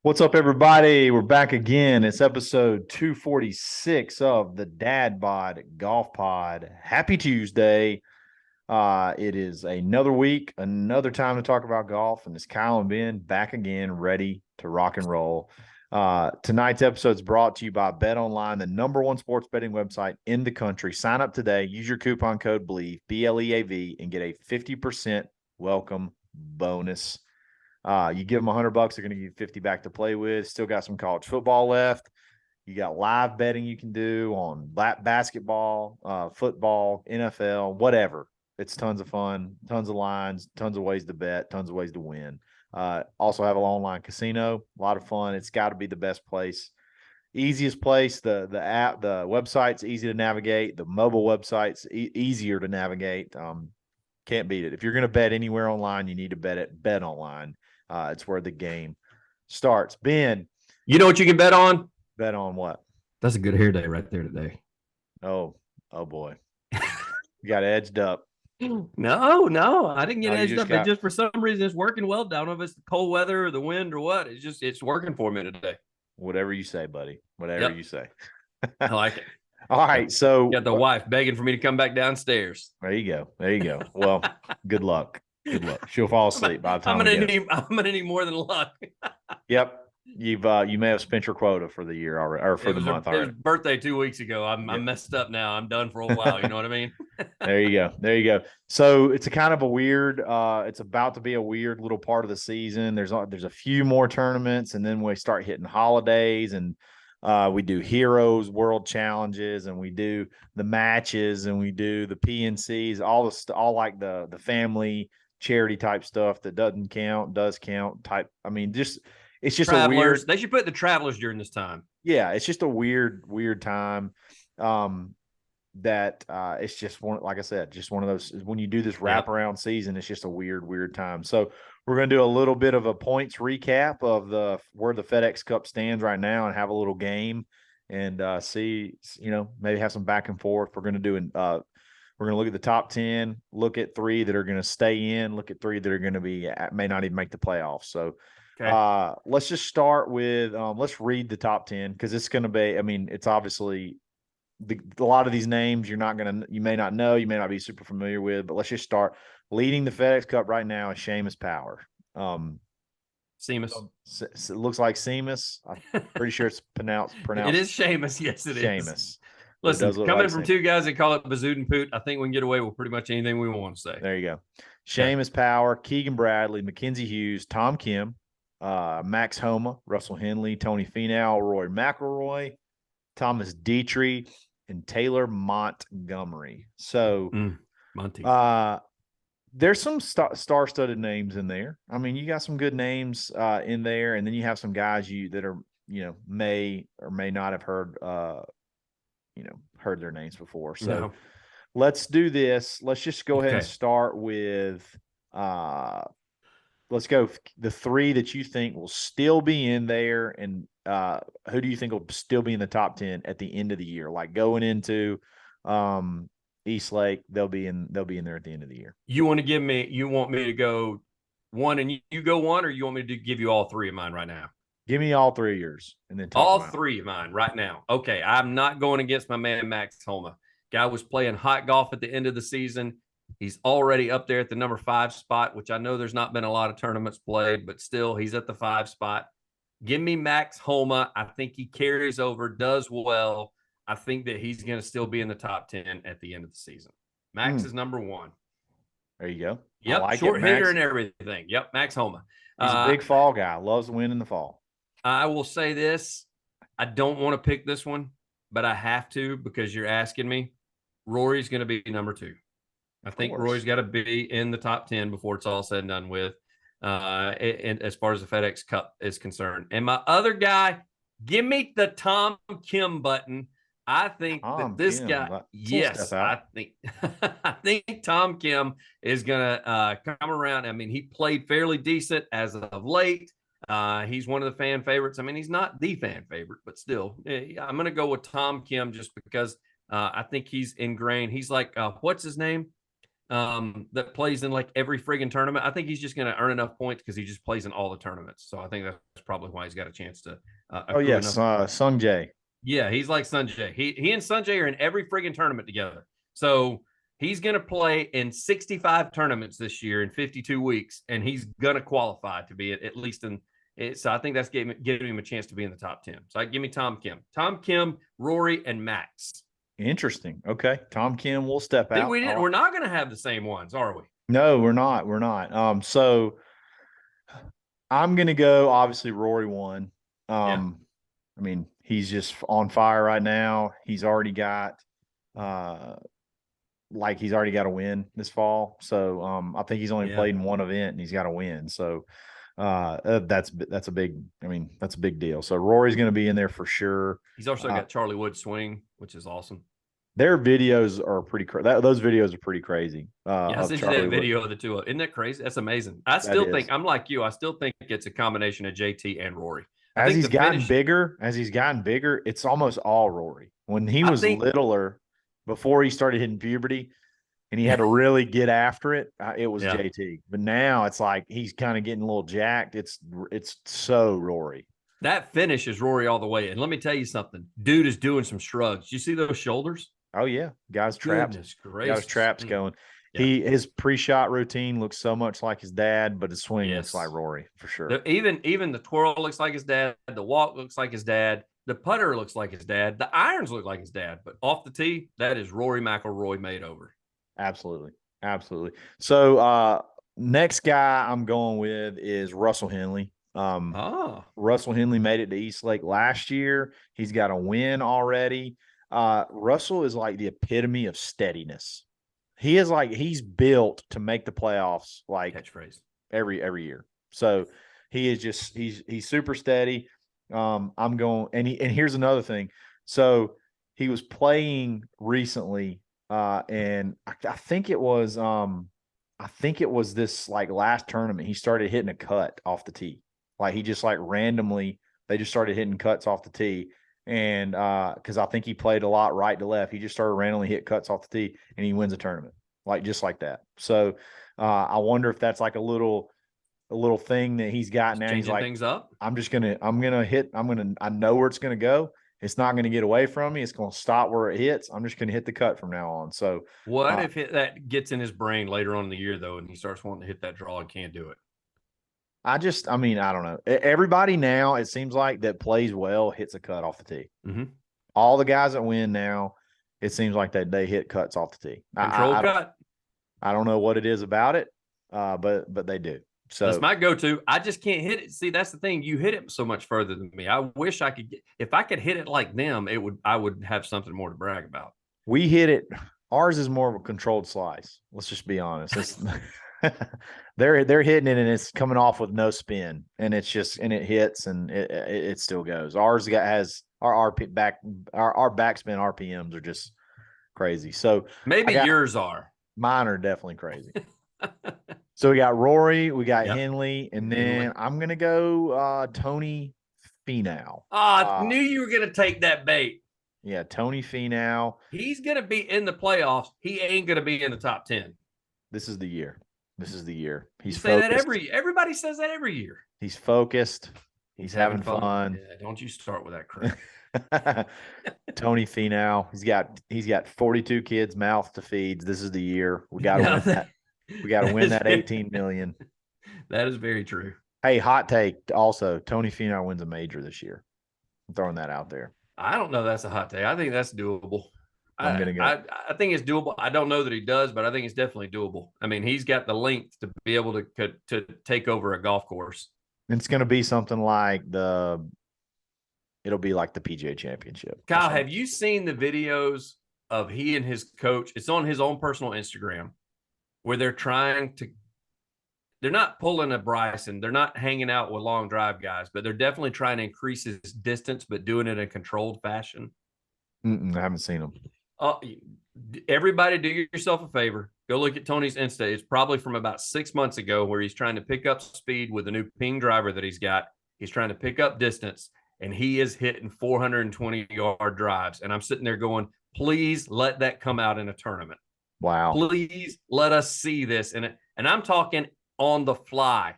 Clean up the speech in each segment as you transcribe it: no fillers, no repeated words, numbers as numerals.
What's up, everybody? We're back again. It's episode 246 of the Dadbod Golf Pod. Happy Tuesday. It is another week, another time to talk about golf, and it's Kyle and Ben back again, ready to rock and roll. Tonight's episode is brought to you by Bet Online, the number one sports betting website in the country. Sign up today, use your coupon code BLEAV, BLEAV, and get a 50% welcome bonus. You give them $100, they're going to give you 50 back to play with. Still got some college football left. You got live betting you can do on basketball, football, NFL, whatever. It's tons of fun, tons of lines, tons of ways to bet, tons of ways to win. Also have an online casino, a lot of fun. It's got to be the best place, easiest place. The app, the website's easy to navigate. The mobile website's easier to navigate. Can't beat it. If you're going to bet anywhere online, you need to bet online. It's where the game starts. Ben, you know what you can bet on? Bet on what? That's a good hair day right there today. Oh boy. You got edged up. No, I didn't get edged up. It just for some reason it's working well. I don't know if it's the cold weather or the wind or what. It's working for me today. Whatever you say, buddy. Whatever you say. I like it. All right. So got the wife begging for me to come back downstairs. There you go. Well, good luck. She'll fall asleep by the time I'm gonna need more than luck. Yep. You may have spent your quota for the year already, or for the month already. It was birthday 2 weeks ago. I'm messed up now. I'm done for a while. You know what I mean? There you go. So it's a kind of a weird. It's about to be a weird little part of the season. There's a few more tournaments, and then we start hitting holidays, and we do Heroes World Challenges, and we do the matches, and we do the PNCs, all like the family charity type stuff that does count type. I mean, it's just Travelers. a weird. They should put the Travelers during this time. Yeah, it's just a weird time. That it's just one, like I said, just one of those. When you do this wraparound season, it's just a weird time. So we're going to do a little bit of a points recap of where the FedEx Cup stands right now, and have a little game and see, maybe have some back and forth. We're going to look at the top 10, look at 3 that are going to stay in, look at 3 that are going to may not even make the playoffs. So let's just start with let's read the top 10, because it's going to be. I mean, it's obviously a lot of these names you may not know, you may not be super familiar with, but let's just start. Leading the FedEx Cup right now is Seamus Power. Seamus. It looks like Seamus. I'm pretty sure it's pronounced. It is Seamus. Yes, it is. Seamus. Listen, coming from 2 guys that call it Bazoot and Poot, I think we can get away with pretty much anything we want to say. There you go. Seamus Power, Keegan Bradley, Mackenzie Hughes, Tom Kim, Max Homa, Russell Henley, Tony Finau, Roy McIlroy, Thomas Dietrich, and Taylor Montgomery. So Monty. There's some star-studded names in there. I mean, you got some good names in there, and then you have some guys that are, may or may not have heard their names before. So let's do this. Let's just go ahead and start with let's go the 3 that you think will still be in there, and who do you think will still be in the top 10 at the end of the year? Like going into East Lake, they'll be in there at the end of the year. You want me to go 1 and you go 1, or you want me to give you all 3 of mine right now? Give me all 3 of yours, and then all 3 of mine right now. Okay, I'm not going against my man Max Homa. Guy was playing hot golf at the end of the season. He's already up there at the number 5 spot, which I know there's not been a lot of tournaments played, but still he's at the 5 spot. Give me Max Homa. I think he carries over, does well. I think that he's going to still be in the top 10 at the end of the season. Max is number 1. There you go. Yep, like short hitter and everything. Yep, Max Homa. He's a big fall guy. Loves to win in the fall. I will say this. I don't want to pick this one, but I have to because you're asking me. Rory's going to be number 2. I think Rory's got to be in the top 10 before it's all said and done with, and as far as the FedEx Cup is concerned. And my other guy, give me the Tom Kim button. I think that this guy, yes, I think Tom Kim is going to come around. I mean, he played fairly decent as of late. He's one of the fan favorites. I mean, he's not the fan favorite, but still, I'm going to go with Tom Kim just because I think he's ingrained. He's like, what's his name? that plays in like every friggin' tournament. I think he's just going to earn enough points because he just plays in all the tournaments. So I think that's probably why he's got a chance to Oh accrue yes, enough. Sung Jae. Yeah, he's like Sanjay. He and Sanjay are in every friggin' tournament together. So he's going to play in 65 tournaments this year in 52 weeks, and he's going to qualify to be at least in it. So I think that's giving him a chance to be in the top 10. So give me Tom Kim, Rory, and Max. Interesting. Okay, Tom Kim will step See, out. we're not going to have the same ones, are we? No, we're not. We're not. So I'm gonna go. Obviously, Rory won. I mean, he's just on fire right now. He's already got, he's already got a win this fall. So I think he's only played in one event and he's got a win. So that's a big. I mean, that's a big deal. So Rory's going to be in there for sure. He's also got Charlie Wood swing, which is awesome. Their videos are pretty those videos are pretty crazy. I sent you that video of the two. Isn't that crazy? That's amazing. I still think I'm like you. I still think it's a combination of JT and Rory. As he's gotten bigger, it's almost all Rory. When he was littler, before he started hitting puberty, and he had to really get after it, it was JT. But now it's like he's kind of getting a little jacked. It's so Rory. That finish is Rory all the way. And let me tell you something. Dude is doing some shrugs. You see those shoulders? Oh yeah, guys traps. Guys traps going. Yeah. His pre-shot routine looks so much like his dad, but his swing looks like Rory for sure. Even the twirl looks like his dad. The walk looks like his dad. The putter looks like his dad. The irons look like his dad. But off the tee, that is Rory McIlroy made over. Absolutely, absolutely. So next guy I'm going with is Russell Henley. Russell Henley made it to East Lake last year. He's got a win already. Russell is like the epitome of steadiness. He's built to make the playoffs like catchphrase every year. So he is just he's super steady. I'm going and here's another thing. So he was playing recently, and I think it was this like last tournament. He started hitting a cut off the tee. Like he just like randomly they just started hitting cuts off the tee. And because I think he played a lot right to left, he just started randomly hit cuts off the tee, and he wins a tournament just like that. So I wonder if that's like a little thing that he's got now. He's like, things up. I know where it's gonna go. It's not gonna get away from me. It's gonna stop where it hits. I'm just gonna hit the cut from now on. So what if that gets in his brain later on in the year though, and he starts wanting to hit that draw and can't do it? I don't know. Everybody now, it seems like that plays well hits a cut off the tee. Mm-hmm. All the guys that win now, it seems like they hit cuts off the tee. Control cut. I don't know what it is about it, but they do. So that's my go-to. I just can't hit it. See, that's the thing. You hit it so much further than me. I wish I could if I could hit it like them, I would have something more to brag about. We hit it. Ours is more of a controlled slice. Let's just be honest. It's they're hitting it and it's coming off with no spin, and it hits and it still goes. Ours has our backspin RPMs are just crazy. So maybe yours are. Mine are definitely crazy. So we got Rory, we got Henley, and then I'm gonna go Tony Finau. I knew you were gonna take that bait. Yeah, Tony Finau. He's gonna be in the playoffs. He ain't gonna be in the top 10. This is the year. He's focused. Everybody says that every year. He's focused. He's having fun. Yeah, don't you start with that crap. Tony Finau. He's got 42 kids' mouth to feed. This is the year. We got to win that. We got to win that 18 million. That is very true. Hey, hot take. Also, Tony Finau wins a major this year. I'm throwing that out there. I don't know. That's a hot take. I think that's doable. I'm gonna go. I think it's doable. I don't know that he does, but I think it's definitely doable. I mean, he's got the length to be able to take over a golf course. It's going to be something like it'll be like the PGA Championship. Kyle, have you seen the videos of he and his coach? It's on his own personal Instagram where they're not pulling a Bryson. They're not hanging out with long drive guys, but they're definitely trying to increase his distance, but doing it in a controlled fashion. I haven't seen them. Everybody do yourself a favor. Go look at Tony's Insta. It's probably from about 6 months ago where he's trying to pick up speed with the new ping driver that he's got. He's trying to pick up distance, and he is hitting 420-yard drives. And I'm sitting there going, please let that come out in a tournament. Wow. Please let us see this. And I'm talking on the fly.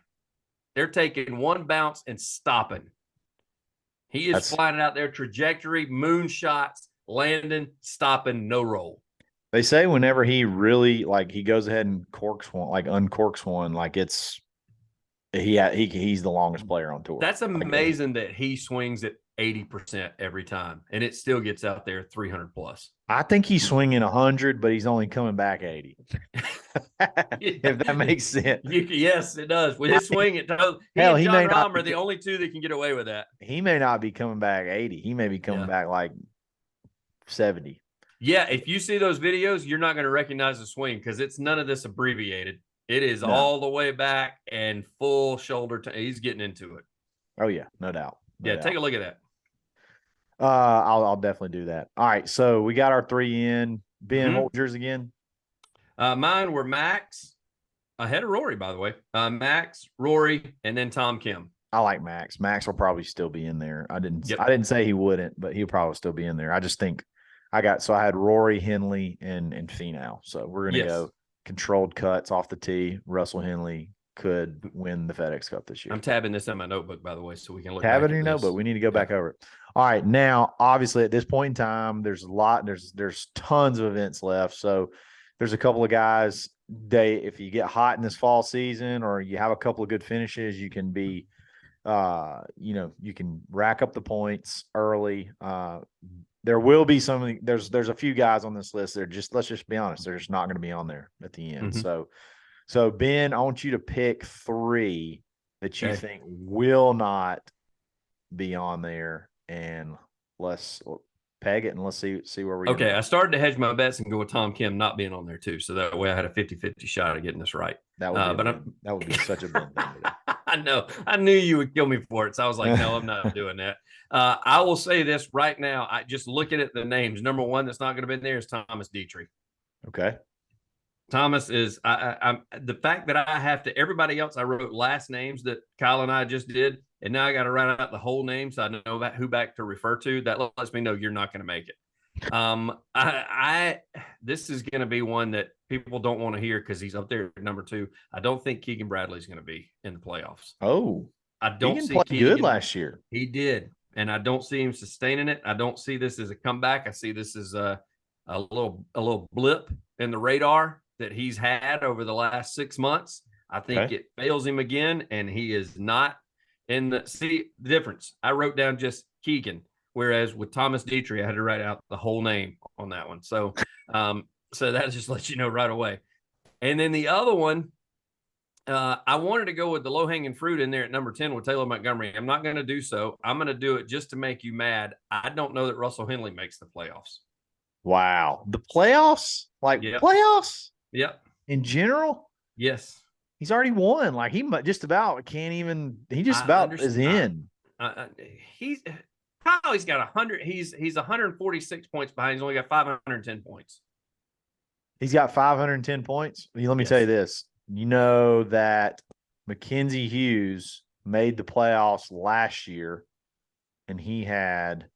They're taking one bounce and stopping. He is flying out there, trajectory, moonshots, landing, stopping, no roll. They say whenever he really he goes ahead and corks one, uncorks one, he's the longest player on tour. That's amazing that he swings at 80% every time, and it still gets out there 300 plus. I think he's swinging 100, but he's only coming back 80. If that makes sense. Yes, it does. With his swing, it does. He and John Rahm are the only two that can get away with that. He may not be coming back 80. He may be coming back 70. Yeah, if you see those videos, you're not going to recognize the swing because it's none of this abbreviated. It is all the way back and full shoulder. He's getting into it. Oh, yeah, no doubt. No doubt. Take a look at that. I'll definitely do that. All right, so we got our 3 in. Ben, hold yours again. Mine were Max, ahead of Rory, by the way. Max, Rory, and then Tom Kim. I like Max. Max will probably still be in there. I didn't say he wouldn't, but he'll probably still be in there. I just think I had Rory, Henley, and Finau. So we're gonna go controlled cuts off the tee. Russell Henley could win the FedEx Cup this year. I'm tabbing this in my notebook, by the way, so we can look. Tab it in your notebook. We need to go back over it. All right, now obviously at this point in time, there's tons of events left. So there's a couple of guys. If you get hot in this fall season, or you have a couple of good finishes, you can be, you can rack up the points early. There will be there's a few guys on this list that let's just be honest, they're just not going to be on there at the end. So Ben, I want you to pick 3 that you think will not be on there, and let's peg it and let's see where we go. I started to hedge my bets and go with Tom Kim not being on there too. So that way I had a 50-50 shot of getting this right. That would be such a Ben thing to do. I know. I knew you would kill me for it. So I was like, no, I'm not doing that. I will say this right now. I just looking at the names. Number 1 that's not going to be in there is Thomas Dietrich. Okay. Thomas is I'm the fact that I have to, everybody else I wrote last names that Kyle and I just did, and now I got to write out the whole name so I know who back to refer to. That lets me know you're not going to make it. This is going to be one that people don't want to hear because he's up there at number 2. I don't think Keegan Bradley's going to be in the playoffs. Oh, I don't see Keegan good last year. He did, and I don't see him sustaining it. I don't see this as a comeback. I see this as a little blip in the radar that he's had over the last 6 months. I think it fails him again, and he is not in the difference. I wrote down just Keegan, whereas with Thomas Dietrich, I had to write out the whole name on that one. So, so that just lets you know right away. And then the other one, I wanted to go with the low-hanging fruit in there at number 10 with Taylor Montgomery. I'm not going to do so. I'm going to do it just to make you mad. I don't know that Russell Henley makes the playoffs. Wow. The playoffs? Playoffs? Yep. In general? Yes. He's already won. He just about can't even. He just about is in. He's got 100. He's 146 points behind. He's only got 510 points. He's got 510 points. Let me tell you this. You know that Mackenzie Hughes made the playoffs last year, and he had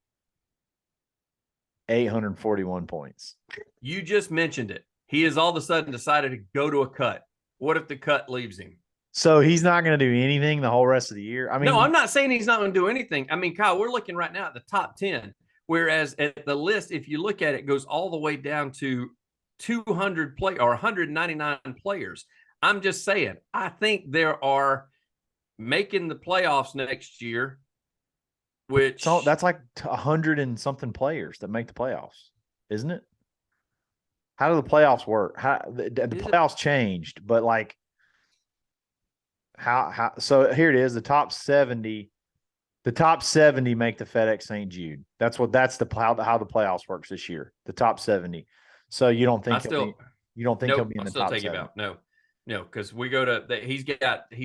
841 points. You just mentioned it. He has all of a sudden decided to go to a cut. What if the cut leaves him? So he's not going to do anything the whole rest of the year? I mean, no, I'm not saying he's not going to do anything. I mean, Kyle, we're looking right now at the top 10, whereas at the list, if you look at it, goes all the way down to 200 or 199 players. I'm just saying, I think there are making the playoffs next year, which that's like 100 and something players that make the playoffs, isn't it? How do the playoffs work? How the playoffs changed, but how? So here it is. The top 70 make the FedEx St. Jude. That's how the playoffs works this year. The top 70. So you don't think he'll be in the top 70? No, because we go to he's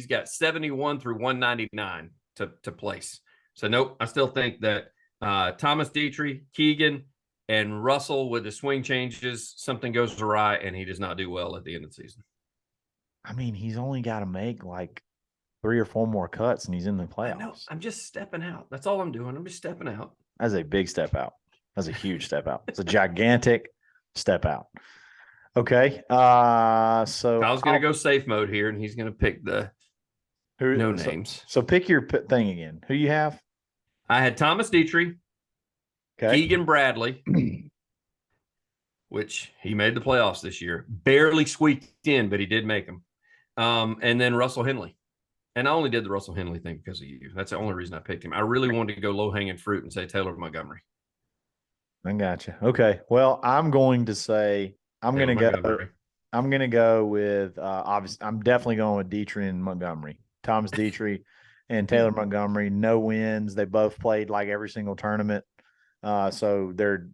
got 71 through 199 to place. So nope, I still think that Thomas Dietrich, Keegan, and Russell with the swing changes, something goes awry, and he does not do well at the end of the season. I mean, he's only got to make 3 or 4 more cuts, and he's in the playoffs. No, I'm just stepping out. That's all I'm doing. I'm just stepping out. That's a big step out. That's a huge step out. It's a gigantic step out. Okay. So Kyle's going to go safe mode here, and he's going to pick the no so, names. so pick your thing again. Who you have? I had Thomas Dietrich, Okay. Keegan Bradley, which he made the playoffs this year. Barely squeaked in, but he did make them. And then Russell Henley. And I only did the Russell Henley thing because of you. That's the only reason I picked him. I really wanted to go low hanging fruit and say Taylor Montgomery. I gotcha. Okay. Well, I'm going to say I'm Taylor going to go. Montgomery. I'm going to go with obviously. I'm definitely going with Dietrich and Montgomery. Thomas Dietrich and Taylor Montgomery. No wins. They both played like every single tournament, so they're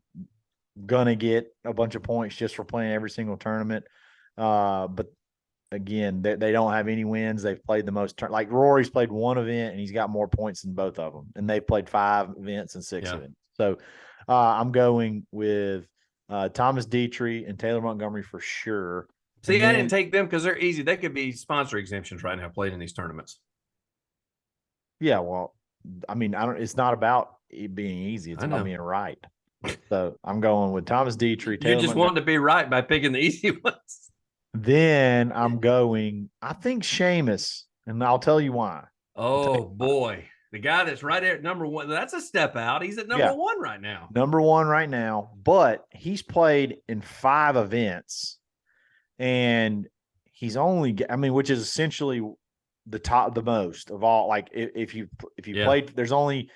gonna get a bunch of points just for playing every single tournament. But again, they don't have any wins. They've played the most. Like Rory's played one event and he's got more points than both of them, and they've played 5 events and 6 Yeah. events. So I'm going with Thomas Dietrich and Taylor Montgomery for sure. See, I didn't take them because they're easy. They could be sponsor exemptions right now played in these tournaments. Yeah, well, I mean, I don't. It's not about it being easy. It's about being right. So I'm going with Thomas Dietrich. You just wanted to be right by picking the easy ones. Then I'm going, I think Seamus, and I'll tell you why. Oh, boy. The guy that's right there at number 1, that's a step out. He's at number 1 right now. Number 1 right now, but he's played in 5 events, and he's only, I mean, which is essentially the most of all. Like if you played, there's only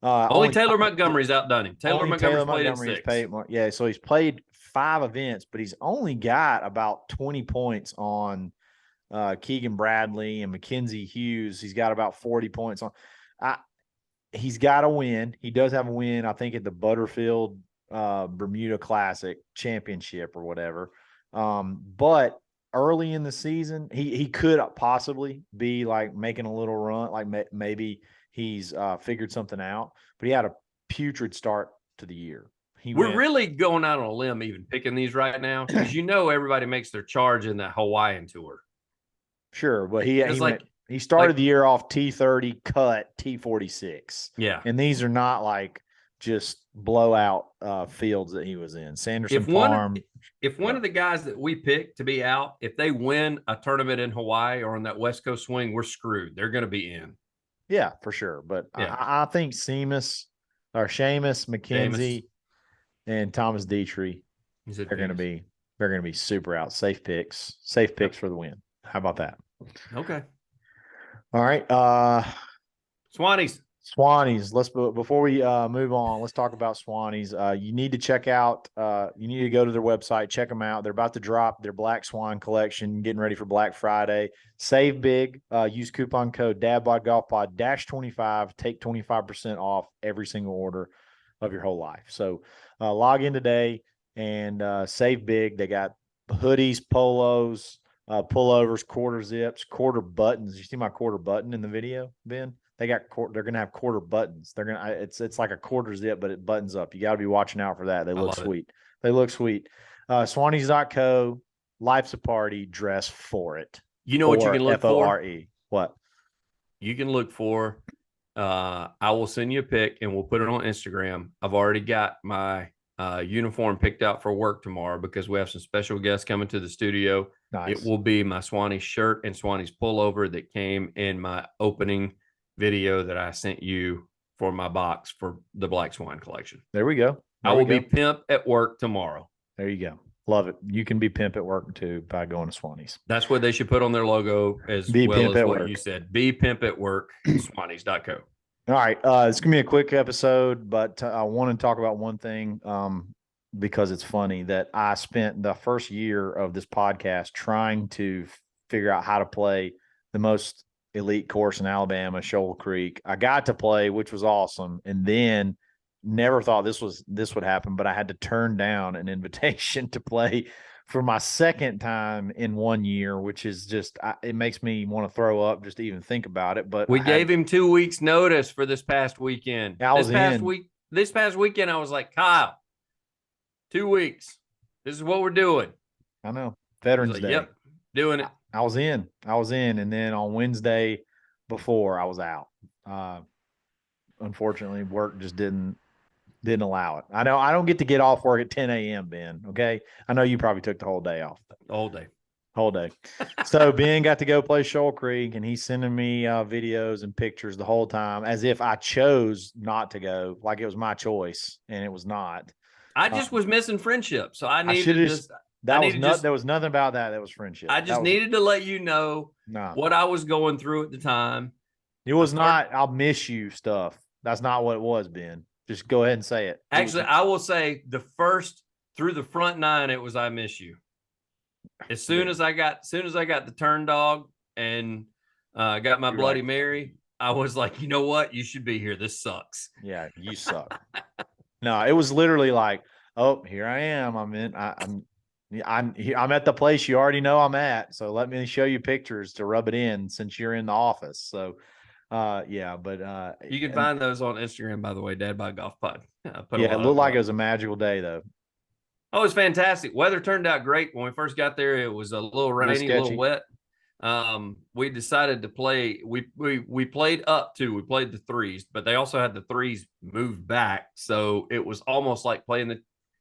Taylor Montgomery's outdone him. Taylor Montgomery's played in 6. Yeah, so he's played 5 events, but he's only got about 20 points on Keegan Bradley and Mackenzie Hughes. He's got about 40 points on. He's got a win. He does have a win, I think, at the Butterfield Bermuda Classic Championship or whatever. But early in the season, he could possibly be like making a little run, like maybe he's figured something out. But he had a putrid start to the year. We're really going out on a limb even picking these right now because everybody makes their charge in that Hawaiian tour. Sure, but he started the year off T30, cut T46. Yeah. And these are not like just blowout fields that he was in. Sanderson Farm. If one of the guys that we pick to be out, if they win a tournament in Hawaii or on that West Coast swing, we're screwed. They're going to be in. Yeah, for sure. But I think Seamus, McKenzie, and Thomas Dietrich, they're going to be super out. Safe picks for the win. How about that? Okay. All right. Swannies. Before we move on, let's talk about Swannies. You need to check out, you need to go to their website, check them out. They're about to drop their Black Swan collection, getting ready for Black Friday. Save big, use coupon code DadbodGolfPod -25, take 25% off every single order of your whole life. So log in today and save big. They got hoodies, polos, pullovers, quarter zips, quarter buttons. You see my quarter button in the video, Ben? They're gonna have quarter buttons. It's like a quarter zip, but it buttons up. You got to be watching out for that. They look sweet. They look sweet. Swannies.co, life's a party, dress for it. You know what you can look for? What? You can look for, I will send you a pic and we'll put it on Instagram. I've already got my uniform picked out for work tomorrow because we have some special guests coming to the studio. Nice. It will be my Swannies shirt and Swannies pullover that came in my opening video that I sent you for my box for the Black Swan collection. There we go. I will be pimp at work tomorrow. There you go. Love it. You can be pimp at work too by going to Swannies. That's what they should put on their logo as well as what you said. Be pimp at work, Swannies.co. All right. It's going to be a quick episode, but I want to talk about one thing because it's funny that I spent the first year of this podcast trying to figure out how to play the most elite course in Alabama, Shoal Creek. I got to play, which was awesome. And then never thought this would happen, but I had to turn down an invitation to play for my second time in 1 year, which is just, it makes me want to throw up just to even think about it. But we gave him 2 weeks notice for this past weekend. This past weekend, I was like, Kyle, 2 weeks. This is what we're doing. I know. Veterans Day. Yep. Doing it. I was in. And then on Wednesday before I was out. Unfortunately, work just didn't Didn't allow it. I know I don't get to get off work at 10 a.m., Ben. Okay. I know you probably took the whole day off. All day. Whole day. So Ben got to go play Shoal Creek, and he's sending me videos and pictures the whole time as if I chose not to go, like it was my choice, and it was not. I just was missing friendship, so I I should needed have. to. There was nothing about that. That was friendship. I just needed to let you know No. what I was going through at the time. It was not. I'll miss you stuff. That's not what it was, Ben. Just go ahead and say it. Actually, I will say through the front 9, it was I miss you. As soon as I got the turn dog and got my Bloody Mary, I was like, you know what? You should be here. This sucks. Yeah, you suck. No, it was literally like, oh, here I am. I'm at the place you already know I'm at. So let me show you pictures to rub it in since you're in the office. So yeah, but you can find those on Instagram, by the way, Dadbod Golf Pod. Yeah, it looked like it was a magical day though. Oh, it was fantastic. Weather turned out great. When we first got there, it was a little rainy, a little wet. We decided to play. We played up to. We played the 3s, but they also had the 3s moved back, so it was almost like playing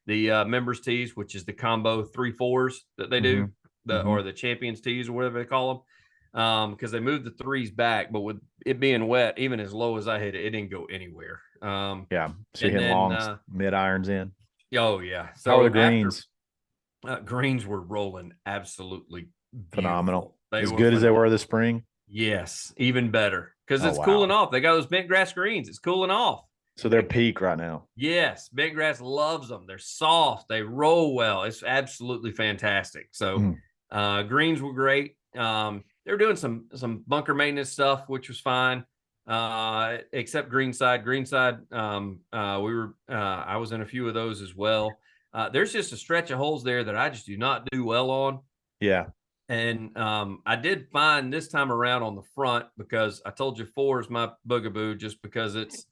the members tees, which is the combo 3-4s that they do, or the champions tees or whatever they call them, because they moved the 3s back. But with it being wet, even as low as I hit it, it didn't go anywhere. Yeah, so you hit longs, mid irons in. Oh yeah. So how were the greens? Greens were rolling absolutely beautiful. Phenomenal. As good as they were this spring? Yes, even better because it's cooling off. They got those bent grass greens. It's cooling off. So they're peak right now. Yes, bent grass loves them. They're soft. They roll well. It's absolutely fantastic. So greens were great. They were doing some bunker maintenance stuff, which was fine. Except greenside. I was in a few of those as well. There's just a stretch of holes there that I just do not do well on. Yeah. And I did find this time around on the front, because I told you 4 is my bugaboo, just because it's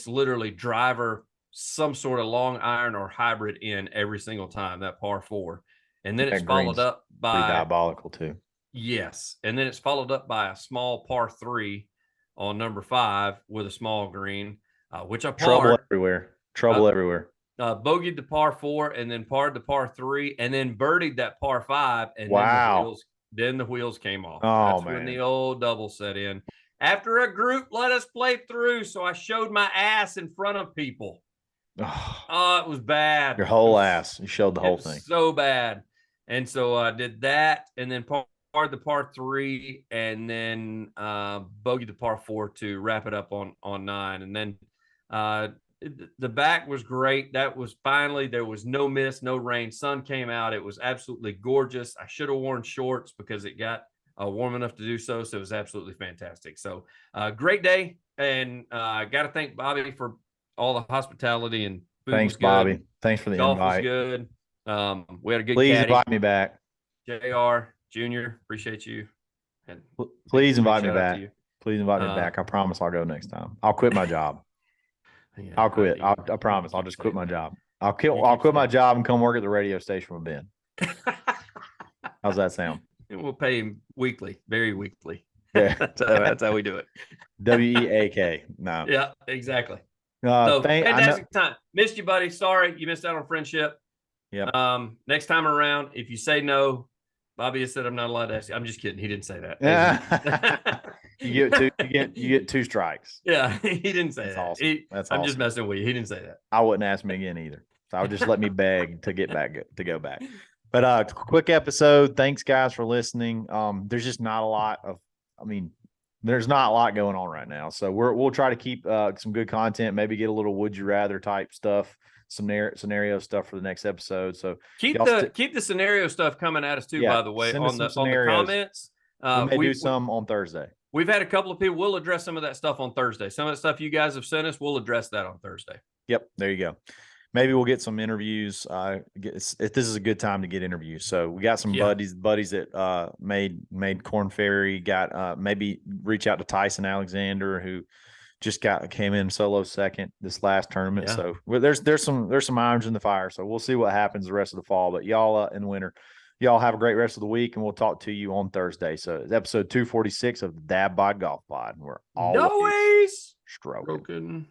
literally driver, some sort of long iron or hybrid in every single time, that par 4. And then it's followed up by pretty diabolical too. Yes. And then it's followed up by a small par 3 on number 5 with a small green, which I trouble everywhere. Bogeyed the par 4 and then parred the par 3 and then birdied that par 5. And then the wheels came off. Oh, that's man. when the old double set in. After a group let us play through, so I showed my ass in front of people. Oh, it was bad. Your whole ass. You showed the whole thing. So bad. And so I did that, and then parred the par 3, and then bogeyed the par 4 to wrap it up on 9. And then the back was great. That was finally, there was no mist, no rain. Sun came out. It was absolutely gorgeous. I should have worn shorts because it got warm enough to do so. So it was absolutely fantastic. So great day. And I got to thank Bobby for all the hospitality and food. Thanks, Bobby. Thanks for the golf invite. Was good. We had a good Please caddy. invite me back. JR Jr., appreciate you. And please invite me back. Please invite me back. I promise I'll go next time. I'll quit my job. Yeah, I'll quit. I promise. I'll just quit my job. I'll quit my job and come work at the radio station with Ben. How's that sound? And we'll pay him weekly, very weekly. Yeah. That's how we do it. WEAK. No. Yeah, exactly. Fantastic time. Missed you, buddy. Sorry you missed out on friendship. Yeah. Next time around, if you say no, Bobby has said I'm not allowed to ask you. I'm just kidding. He didn't say that. You get 2 strikes. Yeah, he didn't say That's that. Awesome. That's awesome. I'm just messing with you. He didn't say that. I wouldn't ask me again either. So I would just let me beg to get back to go back. But quick episode. Thanks guys for listening. There's just not a lot of. There's not a lot going on right now. So we'll try to keep some good content. Maybe get a little would you rather type stuff. Some scenario stuff for the next episode. So keep the scenario stuff coming at us too. Yeah, by the way, on the comments. We may do some on Thursday. We've had a couple of people. We'll address some of that stuff on Thursday. Some of the stuff you guys have sent us, we'll address that on Thursday. Yep, there you go. Maybe we'll get some interviews. This is a good time to get interviews. So we got some buddies that made Corn Ferry. Got maybe reach out to Tyson Alexander, who just came in solo second this last tournament. Yeah. So there's some irons in the fire. So we'll see what happens the rest of the fall. But y'all in the winter, y'all have a great rest of the week, and we'll talk to you on Thursday. So it's episode 246 of the Dadbod Golf Pod. We're always stroking.